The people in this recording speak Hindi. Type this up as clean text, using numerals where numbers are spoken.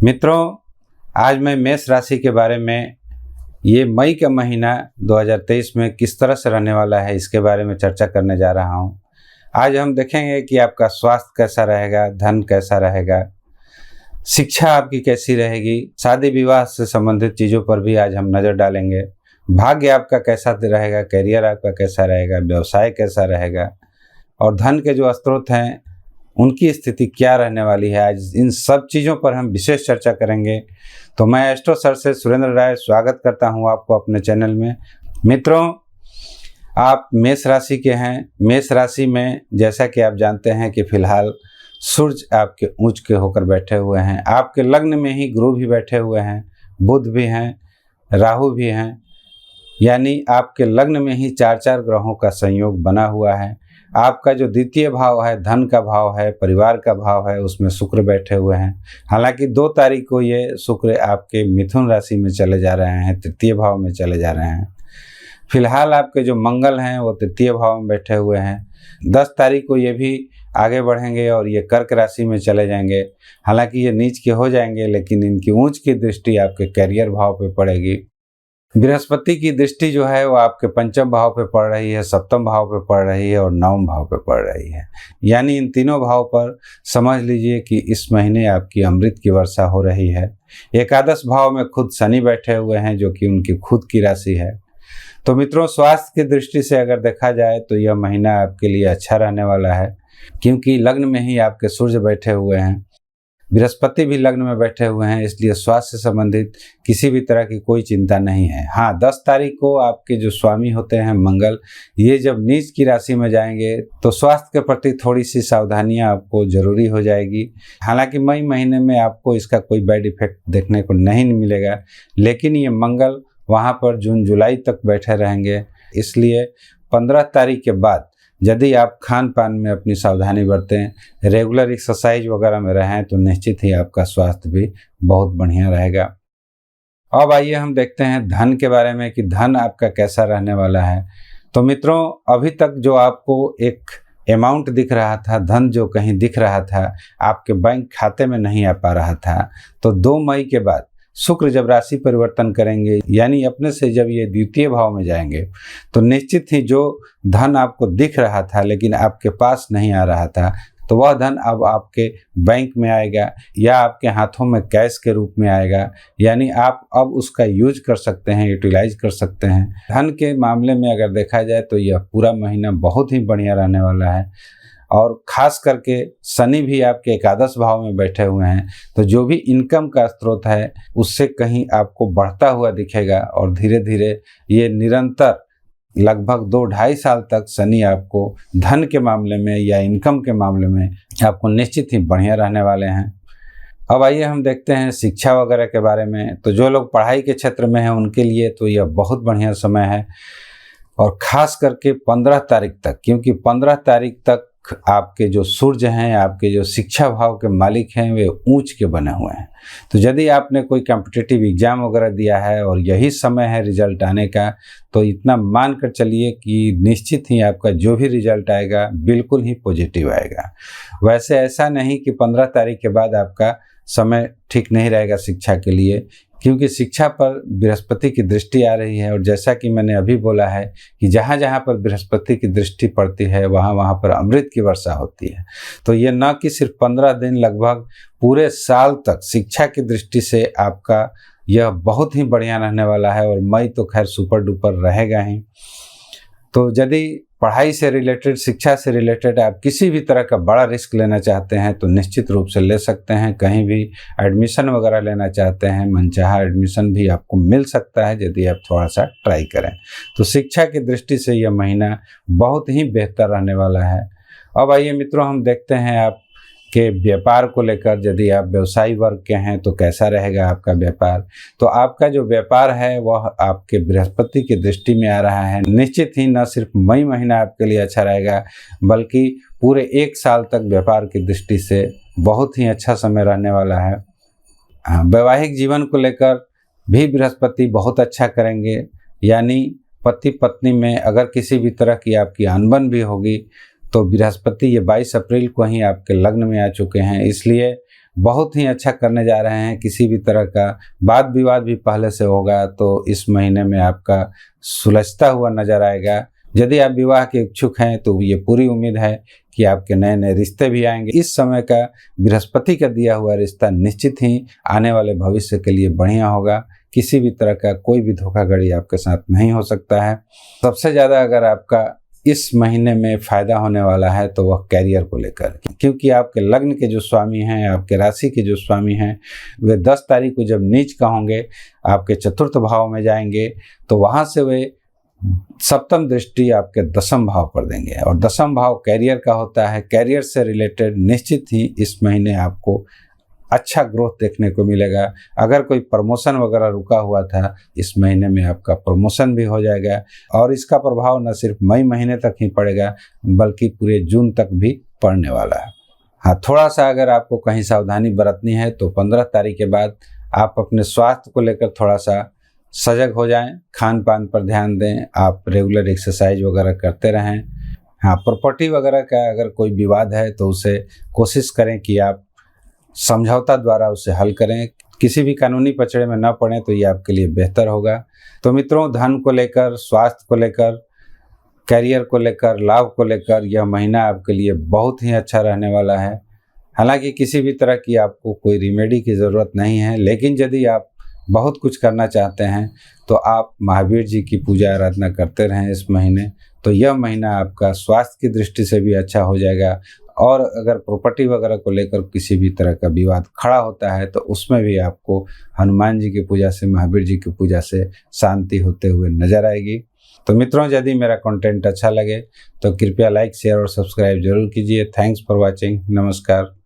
मित्रों, आज मैं मेष राशि के बारे में ये मई का महीना 2023 में किस तरह से रहने वाला है इसके बारे में चर्चा करने जा रहा हूँ। आज हम देखेंगे कि आपका स्वास्थ्य कैसा रहेगा, धन कैसा रहेगा, शिक्षा आपकी कैसी रहेगी, शादी विवाह से संबंधित चीज़ों पर भी आज हम नज़र डालेंगे। भाग्य आपका कैसा रहेगा, करियर आपका कैसा रहेगा, व्यवसाय कैसा रहेगा और धन के जो स्रोत हैं उनकी स्थिति क्या रहने वाली है। आज इन सब चीज़ों पर हम विशेष चर्चा करेंगे। तो मैं एस्ट्रो सर से सुरेंद्र राय स्वागत करता हूं आपको अपने चैनल में। मित्रों, आप मेष राशि के हैं। मेष राशि में जैसा कि आप जानते हैं कि फिलहाल सूर्य आपके उच्च के होकर बैठे हुए हैं। आपके लग्न में ही गुरु भी बैठे हुए हैं, बुध भी हैं, राहु भी हैं, यानी आपके लग्न में ही चार ग्रहों का संयोग बना हुआ है। आपका जो द्वितीय भाव है, धन का भाव है, परिवार का भाव है, उसमें शुक्र बैठे हुए हैं। हालांकि 2 तारीख को ये शुक्र आपके मिथुन राशि में चले जा रहे हैं, तृतीय भाव में चले जा रहे हैं। फिलहाल आपके जो मंगल हैं वो तृतीय भाव में बैठे हुए हैं। 10 तारीख को ये भी आगे बढ़ेंगे और ये कर्क राशि में चले जाएंगे। हालांकि ये नीच के हो जाएंगे, लेकिन इनकी ऊंच की दृष्टि आपके कैरियर भाव पर पड़ेगी। बृहस्पति की दृष्टि जो है वो आपके पंचम भाव पे पड़ रही है, सप्तम भाव पे पड़ रही है और नवम भाव पे पड़ रही है। यानी इन तीनों भाव पर समझ लीजिए कि इस महीने आपकी अमृत की वर्षा हो रही है। एकादश भाव में खुद शनि बैठे हुए हैं जो कि उनकी खुद की राशि है। तो मित्रों, स्वास्थ्य की दृष्टि से अगर देखा जाए तो यह महीना आपके लिए अच्छा रहने वाला है, क्योंकि लग्न में ही आपके सूर्य बैठे हुए हैं, बृहस्पति भी लग्न में बैठे हुए हैं, इसलिए स्वास्थ्य से संबंधित किसी भी तरह की कोई चिंता नहीं है। हाँ, 10 तारीख को आपके जो स्वामी होते हैं मंगल, ये जब नीच की राशि में जाएंगे तो स्वास्थ्य के प्रति थोड़ी सी सावधानियां आपको जरूरी हो जाएगी। हालांकि मई महीने में आपको इसका कोई बैड इफेक्ट देखने को नहीं मिलेगा, लेकिन ये मंगल वहाँ पर जून जुलाई तक बैठे रहेंगे। इसलिए 15 तारीख के बाद यदि आप खान पान में अपनी सावधानी बरतें, रेगुलर एक्सरसाइज वगैरह में रहें, तो निश्चित ही आपका स्वास्थ्य भी बहुत बढ़िया रहेगा। अब आइए हम देखते हैं धन के बारे में कि धन आपका कैसा रहने वाला है। तो मित्रों, अभी तक जो आपको एक अमाउंट दिख रहा था, धन जो कहीं दिख रहा था, आपके बैंक खाते में नहीं आ पा रहा था, तो 2 मई के बाद शुक्र जब राशि परिवर्तन करेंगे, यानी अपने से जब ये द्वितीय भाव में जाएंगे, तो निश्चित ही जो धन आपको दिख रहा था लेकिन आपके पास नहीं आ रहा था, तो वह धन अब आपके बैंक में आएगा या आपके हाथों में कैश के रूप में आएगा। यानी आप अब उसका यूज कर सकते हैं, यूटिलाइज कर सकते हैं। धन के मामले में अगर देखा जाए तो यह पूरा महीना बहुत ही बढ़िया रहने वाला है। और ख़ास करके शनि भी आपके एकादश भाव में बैठे हुए हैं, तो जो भी इनकम का स्रोत है उससे कहीं आपको बढ़ता हुआ दिखेगा और धीरे धीरे ये निरंतर लगभग 2-2.5 साल तक शनि आपको धन के मामले में या इनकम के मामले में आपको निश्चित ही बढ़िया रहने वाले हैं। अब आइए हम देखते हैं शिक्षा वगैरह के बारे में। तो जो लोग पढ़ाई के क्षेत्र में हैं उनके लिए तो यह बहुत बढ़िया समय है, और ख़ास करके 15 तारीख तक, क्योंकि 15 तारीख तक आपके जो सूर्य हैं, आपके जो शिक्षा भाव के मालिक हैं, वे ऊंच के बने हुए हैं। तो यदि आपने कोई कॉम्पिटिटिव एग्जाम वगैरह दिया है और यही समय है रिजल्ट आने का, तो इतना मान कर चलिए कि निश्चित ही आपका जो भी रिजल्ट आएगा बिल्कुल ही पॉजिटिव आएगा। वैसे ऐसा नहीं कि 15 तारीख के बाद आपका समय ठीक नहीं रहेगा शिक्षा के लिए, क्योंकि शिक्षा पर बृहस्पति की दृष्टि आ रही है। और जैसा कि मैंने अभी बोला है कि जहाँ जहाँ पर बृहस्पति की दृष्टि पड़ती है वहाँ वहाँ पर अमृत की वर्षा होती है। तो ये न कि सिर्फ 15 दिन, लगभग पूरे साल तक शिक्षा की दृष्टि से आपका यह बहुत ही बढ़िया रहने वाला है। और मई तो खैर सुपर डुपर रहेगा ही। तो यदि पढ़ाई से रिलेटेड, शिक्षा से रिलेटेड आप किसी भी तरह का बड़ा रिस्क लेना चाहते हैं तो निश्चित रूप से ले सकते हैं। कहीं भी एडमिशन वगैरह लेना चाहते हैं, मनचाहा एडमिशन भी आपको मिल सकता है यदि आप थोड़ा सा ट्राई करें। तो शिक्षा की दृष्टि से यह महीना बहुत ही बेहतर रहने वाला है। अब आइए मित्रों, हम देखते हैं आप के व्यापार को लेकर। यदि आप व्यवसायी वर्ग के हैं तो कैसा रहेगा आपका व्यापार। तो आपका जो व्यापार है वह आपके बृहस्पति की दृष्टि में आ रहा है। निश्चित ही न सिर्फ मई महीना आपके लिए अच्छा रहेगा, बल्कि पूरे 1 साल तक व्यापार की दृष्टि से बहुत ही अच्छा समय रहने वाला है। वैवाहिक जीवन को लेकर भी बृहस्पति बहुत अच्छा करेंगे। यानी पति पत्नी में अगर किसी भी तरह की आपकी अनबन भी होगी तो बृहस्पति ये 22 अप्रैल को ही आपके लग्न में आ चुके हैं, इसलिए बहुत ही अच्छा करने जा रहे हैं। किसी भी तरह का वाद विवाद भी पहले से होगा तो इस महीने में आपका सुलझता हुआ नजर आएगा। यदि आप विवाह के इच्छुक हैं तो ये पूरी उम्मीद है कि आपके नए नए रिश्ते भी आएंगे। इस समय का बृहस्पति का दिया हुआ रिश्ता निश्चित ही आने वाले भविष्य के लिए बढ़िया होगा। किसी भी तरह का कोई भी धोखाधड़ी आपके साथ नहीं हो सकता है। सबसे ज़्यादा अगर आपका इस महीने में फायदा होने वाला है तो वह कैरियर को लेकर, क्योंकि आपके लग्न के जो स्वामी हैं, आपके राशि के जो स्वामी हैं, वे 10 तारीख को जब नीच का होंगे आपके चतुर्थ भाव में जाएंगे तो वहाँ से वे सप्तम दृष्टि आपके दसम भाव पर देंगे और दसम भाव कैरियर का होता है। कैरियर से रिलेटेड निश्चित ही इस महीने आपको अच्छा ग्रोथ देखने को मिलेगा। अगर कोई प्रमोशन वगैरह रुका हुआ था इस महीने में आपका प्रमोशन भी हो जाएगा और इसका प्रभाव न सिर्फ मई महीने तक ही पड़ेगा बल्कि पूरे जून तक भी पड़ने वाला है। हाँ, थोड़ा सा अगर आपको कहीं सावधानी बरतनी है तो 15 तारीख के बाद आप अपने स्वास्थ्य को लेकर थोड़ा सा सजग हो जाएं, खान पान पर ध्यान दें, आप रेगुलर एक्सरसाइज वगैरह करते रहें। हाँ, प्रॉपर्टी वगैरह का अगर कोई विवाद है तो उसे कोशिश करें कि आप समझौता द्वारा उसे हल करें। किसी भी कानूनी पचड़े में न पड़ें तो ये आपके लिए बेहतर होगा। तो मित्रों, धन को लेकर, स्वास्थ्य को लेकर, कैरियर को लेकर, लाभ को लेकर यह महीना आपके लिए बहुत ही अच्छा रहने वाला है। हालांकि किसी भी तरह की आपको कोई रेमेडी की ज़रूरत नहीं है, लेकिन यदि आप बहुत कुछ करना चाहते हैं तो आप महावीर जी की पूजा आराधना करते रहें इस महीने, तो यह महीना आपका स्वास्थ्य की दृष्टि से भी अच्छा हो जाएगा। और अगर प्रॉपर्टी वगैरह को लेकर किसी भी तरह का विवाद खड़ा होता है तो उसमें भी आपको हनुमान जी की पूजा से, महावीर जी की पूजा से शांति होते हुए नजर आएगी। तो मित्रों, यदि मेरा कंटेंट अच्छा लगे तो कृपया लाइक, शेयर और सब्सक्राइब जरूर कीजिए। Thanks for watching. नमस्कार।